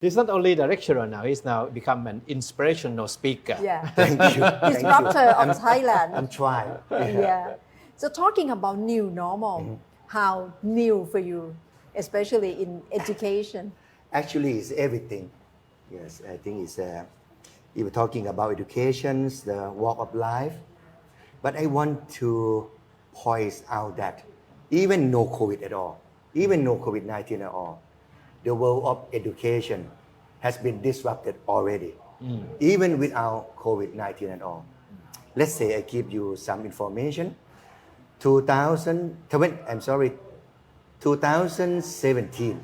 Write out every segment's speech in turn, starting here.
He's not only the lecturer now, he's now become an inspirational speaker. Yeah. Thank you. Disruptor of Thailand. I'm trying. Yeah. So talking about new normal, how new for you, especially in education? Actually, it's everything. Yes, I think it's if we're talking about education, the walk of life. But I want to point out that even no COVID at all, even no COVID-19 at all, the world of education has been disrupted already, even without COVID-19 at all. Let's say I give you some information. 2017,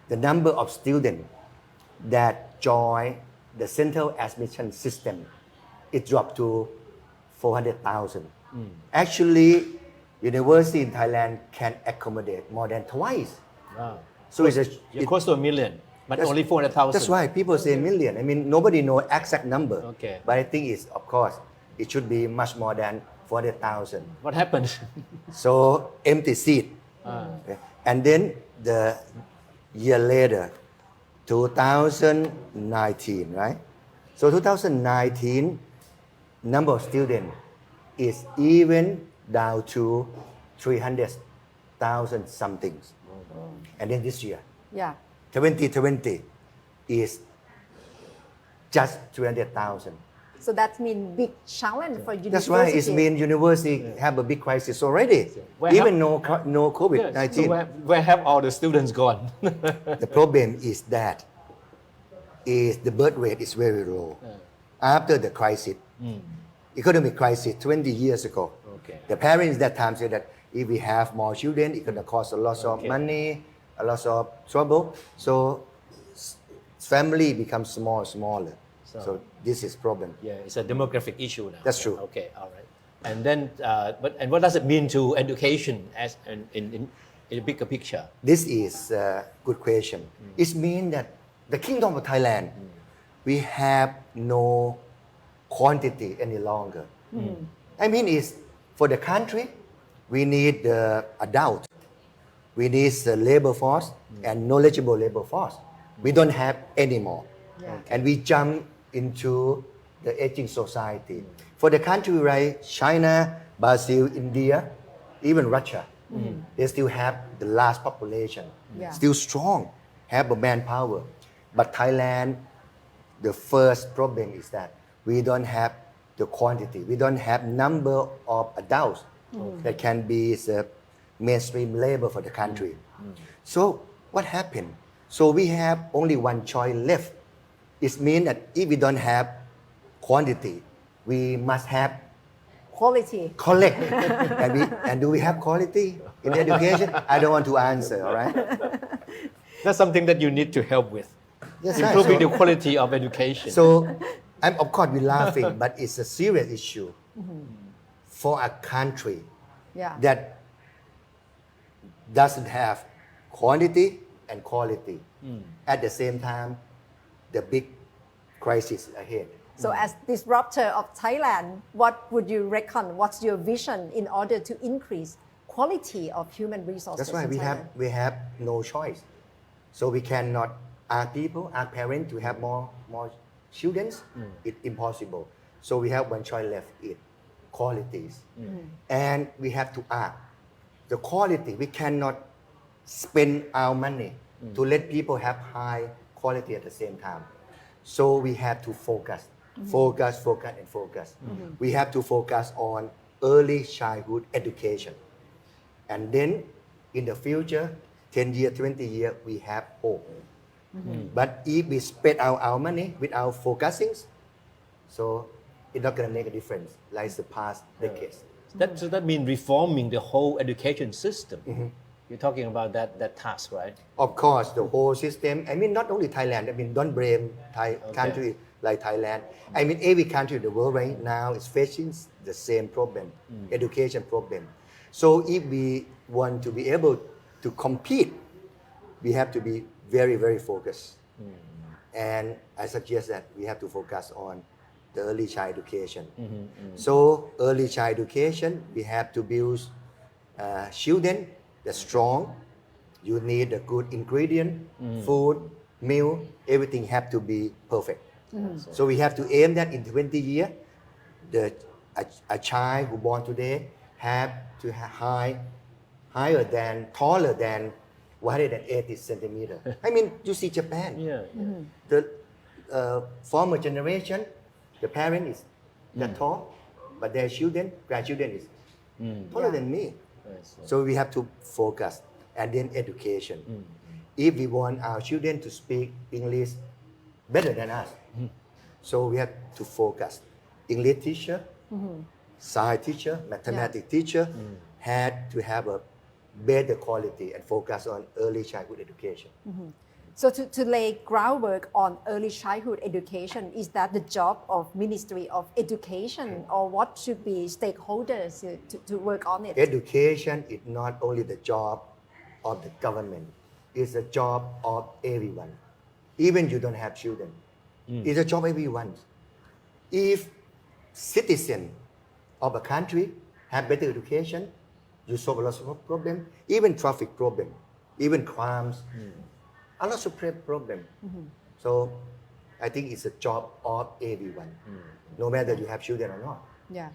the number of students that join the central admission system, it dropped to 400,000. Actually, university in Thailand can accommodate more than twice. Wow. So You're close to a million, but only 400,000. That's why people say million. I mean, nobody know exact number. Okay. But I think it's, of course, it should be much more than 400,000. What happened? So empty seat. Okay. And then the year later, 2019, right? So 2019, number of students is even down to 300,000 something. And then this year, Yeah. 2020 is just 300,000. So that means big challenge for university. That's why it means university have a big crisis already. Where Even no Yes, COVID-19. so where have all the students gone? The problem is that the birth rate is very low. After the crisis, economic crisis 20 years ago, Okay. the parents that time said that if we have more children, it's going to cost a lot of Okay. money, a lot of trouble. So family becomes smaller. So this is problem. Yeah, it's a demographic issue now. That's true. Okay, all right. And then, and what does it mean to education as in a bigger picture? This is a good question. It means that the Kingdom of Thailand, we have no quantity any longer. I mean, it's for the country, we need the adult, we need the labor force and knowledgeable labor force. We don't have anymore. Yeah. And we jump into the aging society. For the country like China, Brazil, India, even Russia, they still have the large population, Yeah. still strong, have a manpower. But Thailand, the first problem is that we don't have the quantity. We don't have number of adults that can be the mainstream labor for the country. So what happened? So we have only one choice left. It means that if we don't have quantity, we must have Quality. collect. And do we have quality in education? I don't want to answer, all right? That's something that you need to help with. Yes, right. Improving So- the quality of education. So, of course, we're laughing, but it's a serious issue for a country Yeah. that doesn't have quantity and quality. At the same time, the big crisis ahead. So as disruptor of Thailand, what would you reckon? What's your vision in order to increase quality of human resources? That's why in Thailand? we have no choice. So we cannot ask people, ask parents to have more children. It's impossible. So we have one choice left: it qualities, and we have to ask the quality. We cannot spend our money to let people have high quality at the same time. So we have to focus. We have to focus on early childhood education. And then in the future, 10 years, 20 years, we have hope. But if we spend our money without focusing, so it's not going to make a difference like the past decades. So that means reforming the whole education system. You're talking about that task, right? Of course, the whole system, I mean, not only Thailand, I mean, don't blame country like Thailand. I mean, every country in the world right now is facing the same problem, education problem. So if we want to be able to compete, we have to be very, very focused. And I suggest that we have to focus on the early child education. So early child education, we have to build children that's strong. You need a good ingredient, food, meal, everything have to be perfect. So we have to aim that in 20 years, a child who born today have to higher than, taller than 180 centimeter. I mean, you see Japan. Yeah. The former generation, the parent is that tall, but their children, grandchildren is taller than me. So we have to focus, and then education. If we want our children to speak English better than us, so we have to focus. English teacher, science teacher, mathematics teacher had to have a better quality and focus on early childhood education. So to lay groundwork on early childhood education, is that the job of Ministry of Education, or what should be stakeholders to work on it? Education is not only the job of the government, it's a job of everyone. Even you don't have children, it's a job of everyone. If citizens of a country have better education, you solve a lot of problems, even traffic problem, even crimes, a lot of problem. So I think it's a job of everyone, no matter you have children or not. Yeah.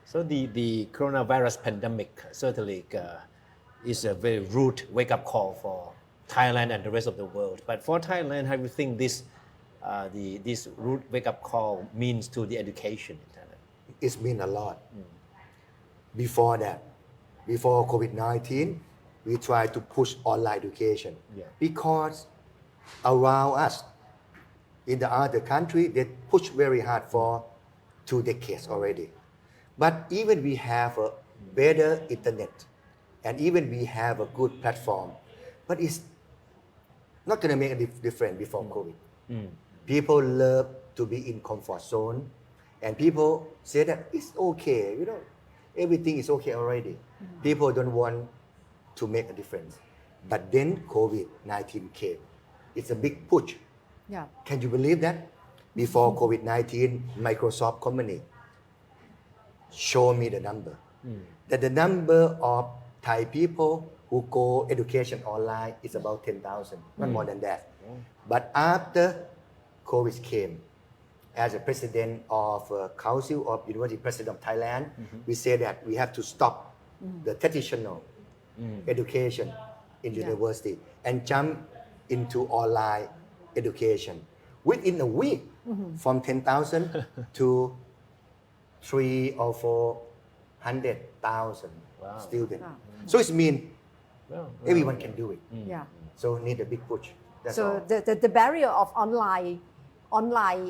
So the coronavirus pandemic certainly is a very rude wake-up call for Thailand and the rest of the world. But for Thailand, how do you think this rude wake-up call means to the education in Thailand? It's been a lot. Before that, before COVID-19, we tried to push online education because around us, in the other country, they push very hard for 2 decades already. But even we have a better internet, and even we have a good platform, but it's not going to make a difference before COVID. People love to be in comfort zone, and people say that it's okay, everything is okay already. People don't want to make a difference. But then COVID-19 came. It's a big push. Yeah. Can you believe that? Before COVID-19, Microsoft company showed me the number. That the number of Thai people who go education online is about 10,000, not more than that. But after COVID came, as a president of Council of University President of Thailand, we say that we have to stop the traditional education in university and jump into online education. Within a week, from 10,000 to 300,000 or 400,000 students. So it means everyone can do it. Yeah. So need a big push. That's So all. the barrier of online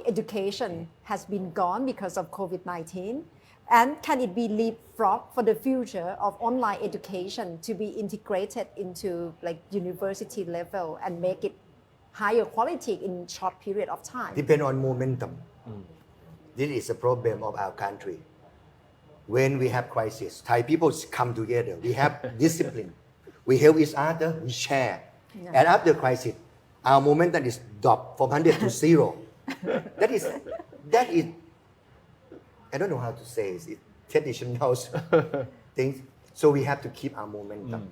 education has been gone because of COVID-19. And can it be leapfrog for the future of online education to be integrated into like university level and make it higher quality in short period of time? Depend on momentum. This is a problem of our country. When we have crisis, Thai people come together. We have discipline. We help each other. We share. And after crisis, our momentum is dropped from 100 to 0. That is. I don't know how to say it. It's traditional things. So we have to keep our momentum.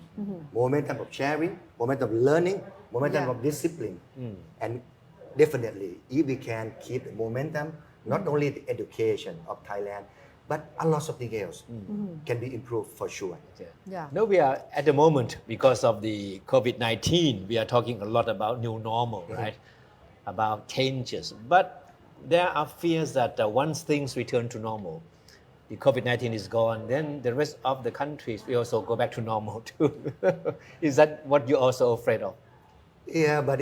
Momentum of sharing, momentum of learning, momentum of discipline. And definitely, if we can keep the momentum, not only the education of Thailand, but a lot of things else can be improved for sure. Yeah. Now we are at the moment, because of the COVID-19, we are talking a lot about new normal, right? About changes. But there are fears that once things return to normal, the COVID-19 is gone, then the rest of the countries will also go back to normal too. Is that what you're also afraid of? Yeah, but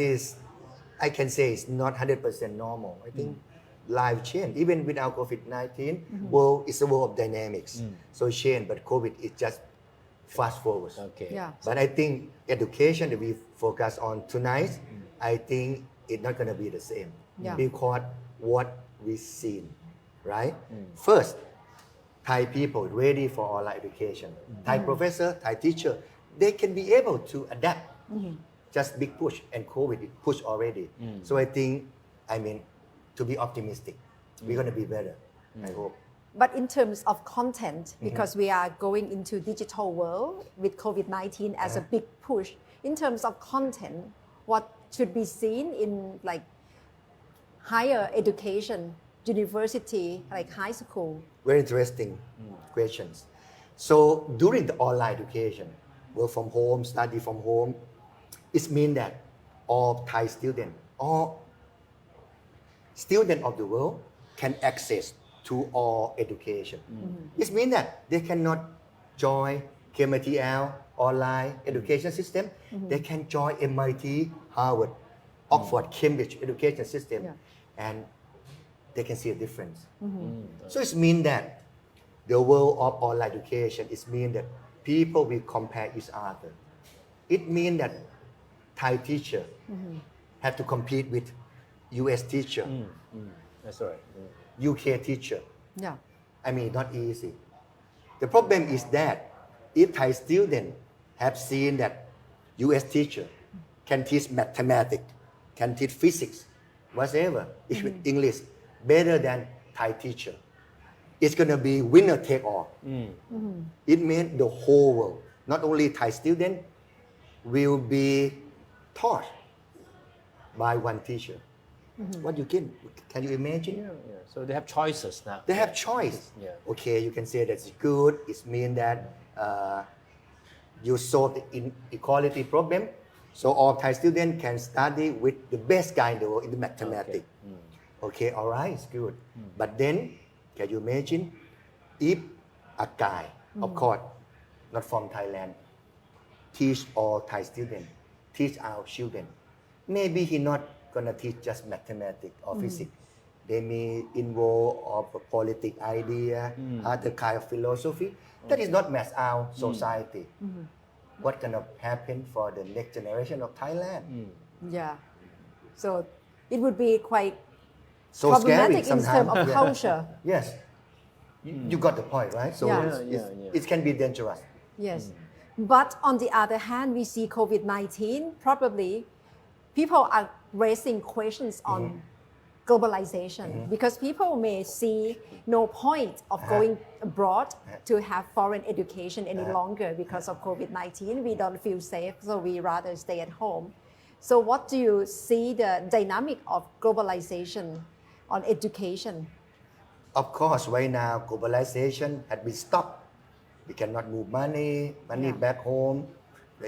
I can say it's not 100% normal. I think life change. Even without COVID-19, world is a world of dynamics. So change, but COVID is just fast forward. Okay. Yeah. But I think education that we focus on tonight, I think it's not going to be the same. Yeah. Because what we've seen, right? First, Thai people ready for online education. Thai professor, Thai teacher, they can be able to adapt. Just big push, and COVID push already. So I think, to be optimistic, we're going to be better, I hope. But in terms of content, because we are going into digital world with COVID-19 as a big push, in terms of content, what should be seen in like higher education, university, like high school? Very interesting questions. So during the online education, work from home, study from home, it means that all Thai students, all students of the world can access to all education. It means that they cannot join KMITL online education system. They can join MIT, Harvard, Oxford, Cambridge education system, and they can see a difference. So it means that the world of online education, it means that people will compare each other. It means that Thai teacher have to compete with US teacher, That's right. UK teacher. Yeah. I mean, not easy. The problem is that if Thai students have seen that US teacher can teach mathematics, can teach physics, whatever, English, better than Thai teacher, it's going to be winner take all. It means the whole world, not only Thai students, will be taught by one teacher. What you can you imagine? Yeah. So they have choices now. They have choice. Yeah. Okay, you can say that's good. It means that you solve the inequality problem. So all Thai students can study with the best guy in the world in the mathematics. Okay, all right, it's good. But then, can you imagine if a guy, of course, not from Thailand, teach all Thai students, teach our children, maybe he not gonna teach just mathematics or physics. They may involve of a politic idea, other kind of philosophy. That is not match our society. What gonna happen for the next generation of Thailand? Yeah. So it would be quite So problematic scary in sometimes. terms of culture. Yes. You got the point, right? So Yeah. it can be dangerous. Yes. But on the other hand, we see COVID-19, probably people are raising questions on globalization because people may see no point of going abroad to have foreign education any longer because of COVID-19. We don't feel safe, so we rather stay at home. So what do you see the dynamic of globalization on education? Of course, right now, globalization has been stopped. We cannot move money back home.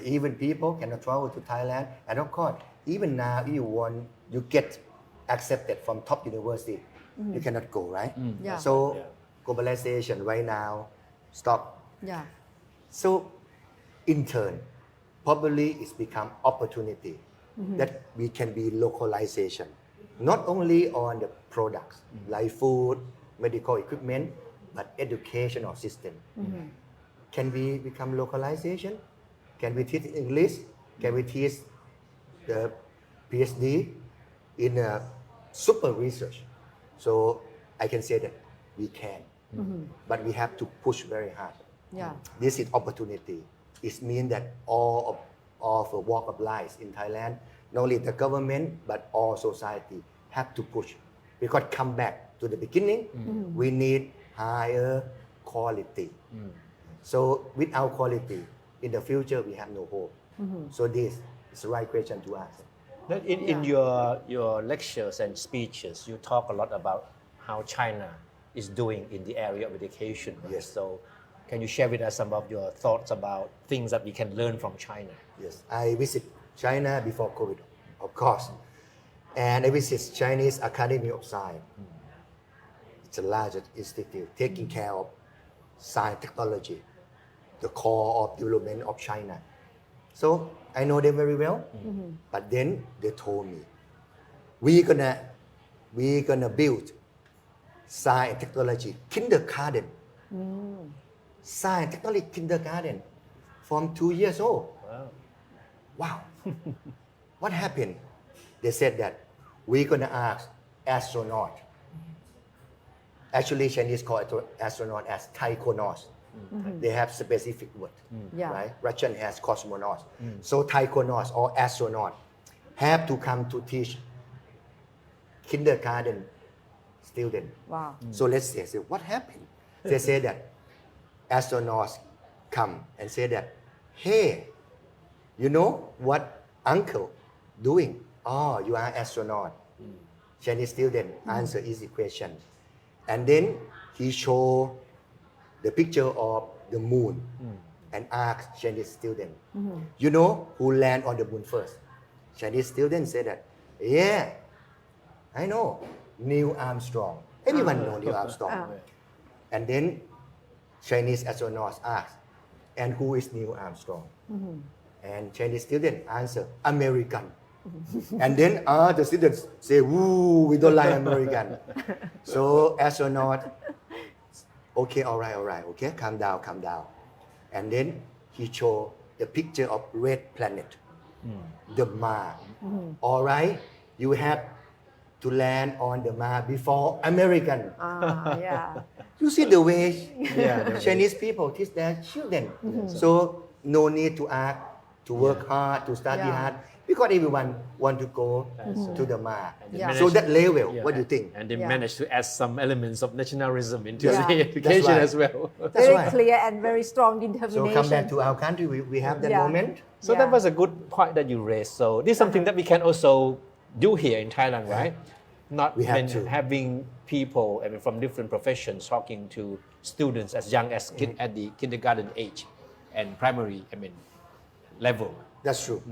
Even people cannot travel to Thailand. And of course, even now, you get accepted from top university, you cannot go, right? Yeah. So globalization right now stop. Yeah. So in turn, probably it's become opportunity that we can be localization, not only on the products like food, medical equipment, but educational system. Can we become localization? Can we teach English? Can we teach the PhD in super research? So I can say that we can, but we have to push very hard. Yeah. This is opportunity. It means that all of the walk of life in Thailand, not only the government but all society have to push. Because come back to the beginning, we need higher quality. So without quality, in the future we have no hope. So this is the right question to ask. In your lectures and speeches, you talk a lot about how China is doing in the area of education. Right? Yes. So can you share with us some of your thoughts about things that we can learn from China? Yes, I visit China before COVID, of course. And I visit Chinese Academy of Science. It's the largest institute taking care of science technology, the core of development of China. So I know them very well, but then they told me, we're gonna build science technology kindergarten. Science technology kindergarten from 2 years old. Wow. What happened? They said that we're gonna ask astronaut. Actually, Chinese call it astronaut as taikonaut. They have specific word, Yeah. right? Russian has cosmonaut. So taikonaut or astronaut have to come to teach kindergarten student. Wow. So let's say what happened? They say that astronauts come and say that, hey, you know what uncle doing? oh, you are astronaut. Chinese student answer easy question. And then he show the picture of the moon and ask Chinese student, you know who land on the moon first? Chinese student said that, yeah, I know, Neil Armstrong. Everyone know Neil Armstrong. And then Chinese astronauts ask, and who is Neil Armstrong? And Chinese student answer, American. And then the students say, woo, we don't like American. So astronaut, okay, all right, okay, calm down. And then he show the picture of red planet, the Mars. All right, you have to land on the Mars before American. Yeah. You see the way Yeah, Chinese people teach their children. So no need to act, to work hard, to study hard, because everyone want to go to the Mars. Yeah. So that level, Yeah. what do you think? And they Yeah. managed to add some elements of nationalism into Yeah. the education right. as well. That's Very right. clear and very strong So determination. come back to our country, we have that Yeah. moment. So Yeah. that was a good point that you raised. So this is something that we can also do here in Thailand, right? Not We have to. having people from different professions talking to students as young as at the kindergarten age and primary level. That's true.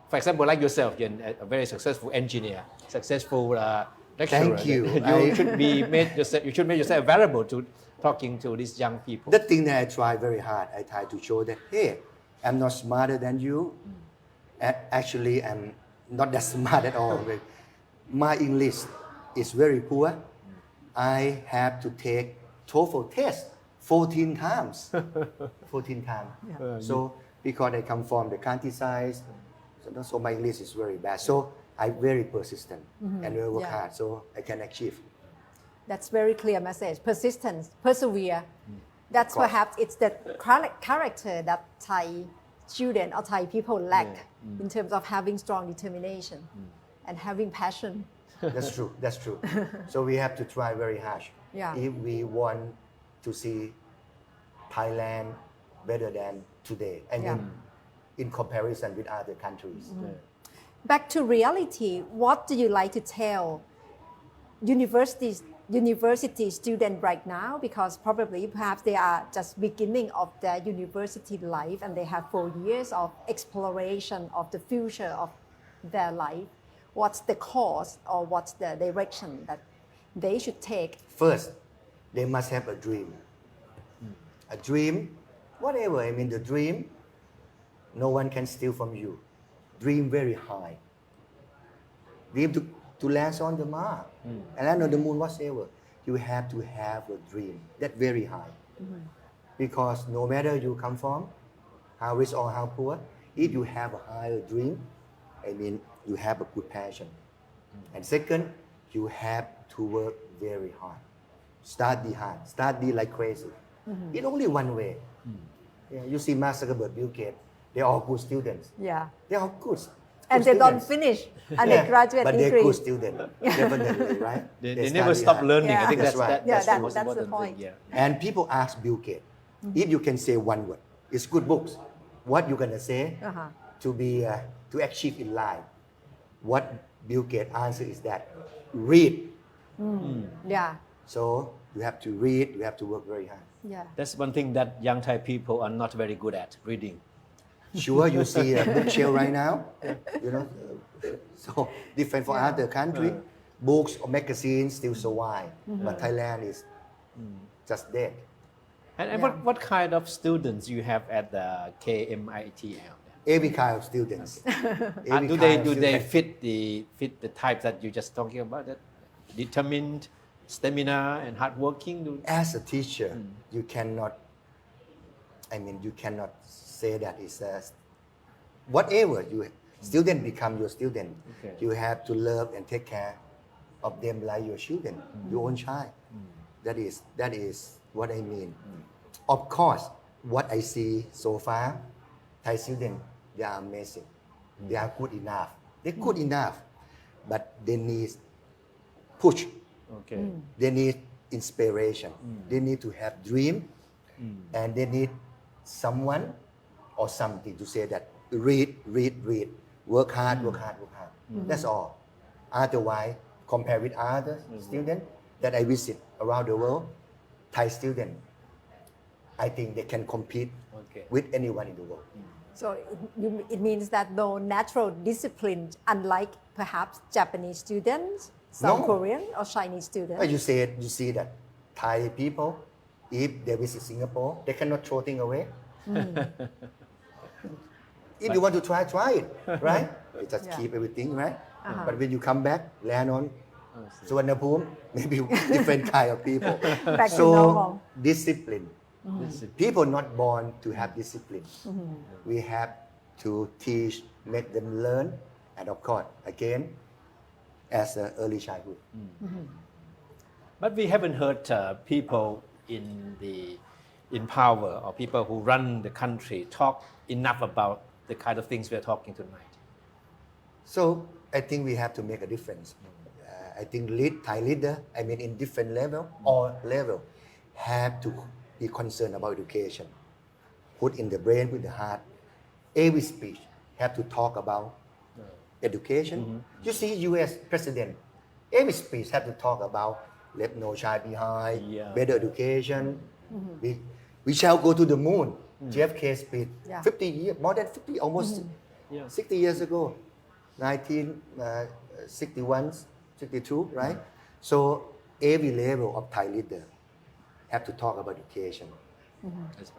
For example, like yourself, you're a very successful engineer, successful lecturer. Thank you. You should make yourself available to talking to these young people. The thing that I try very hard, I try to show that, hey, I'm not smarter than you. Actually, I'm not that smart at all. My English is very poor. I have to take TOEFL test 14 times. 14 times. So because I come from the countryside, so my English is very bad. So I'm very persistent and will work Yeah. hard so I can achieve. That's very clear message. Persistence, persevere. That's Of course. perhaps it's the character that Thai students or Thai people lack in terms of having strong determination and having passion. That's true. That's true. So we have to try very hard Yeah. if we want to see Thailand better than today. I mean, in comparison with other countries. Back to reality, what do you like to tell university students right now? Because probably perhaps they are just beginning of their university life and they have 4 years of exploration of the future of their life. What's the course or what's the direction that they should take? First, they must have a dream. A dream, whatever. I mean, the dream, no one can steal from you. Dream very high. Dream to land on the Mars and land on the moon, whatever. You have to have a dream that very high. Because no matter you come from, how rich or how poor, if you have a higher dream, I mean, you have a good passion. And second, you have to work very hard. Study hard. Study like crazy. In only one way. Yeah, you see Mark Zuckerberg, Bill Gates, they're all good students. Yeah. They're all good. And they don't finish undergraduate but they're degree. good students, definitely, right? They never study stop hard. learning. Yeah. I think That's that's, right. that's Yeah, the most that's the important point. thing. Yeah. And people ask Bill Gates, if you can say one word, it's good books. What you gonna say to be to achieve in life? What Bill Gates answer is that read. Yeah. So you have to read. You have to work very hard. Yeah. That's one thing that young Thai people are not very good at, reading. Sure, you see a bookshelf right now. You know, so different for other country. Books or magazines still survive, but Thailand is just dead. And Yeah. what kind of students you have at the KMITL? Every kind of students. Every Do kind of they student. fit the type that you just talking about? That determined, stamina, and hardworking. As a teacher, you cannot. I mean, you cannot say that it's whatever you student become your student. Okay. You have to love and take care of them like your children, your own child. That is what I mean. Of course, what I see so far, Thai students, they are amazing. They are good enough. They're good enough, but they need push. Okay. They need inspiration. They need to have dream, and they need someone or something to say that read. work hard. That's all. Otherwise, compare with other students that I visit around the world, Thai students, I think they can compete Okay. with anyone in the world. So it means that no natural discipline, unlike perhaps Japanese students, South No. Korean or Chinese students. But you see that Thai people, if they visit Singapore, they cannot throw things away. If you want to try it, right? You just Yeah. keep everything, right? Uh-huh. But when you come back, land on Suwansawat, maybe different kind of people. Back to So normal. discipline. People not born to have discipline. We have to teach, make them learn, and of course, again, as an early childhood. But we haven't heard people in power or people who run the country talk enough about the kind of things we're talking tonight. So I think we have to make a difference. I think Thai leader, in different level, all level, have to be concerned about education. Put in the brain, put in the heart. Every speech have to talk about education. You see U.S. president, every speech have to talk about left no child behind, Yeah. better education. We shall go to the moon. JFK speech, Yeah. 50 years, more than 50, almost Yeah. 60 years ago, 1961, 62, right? So every level of Thai leader have to talk about education. That's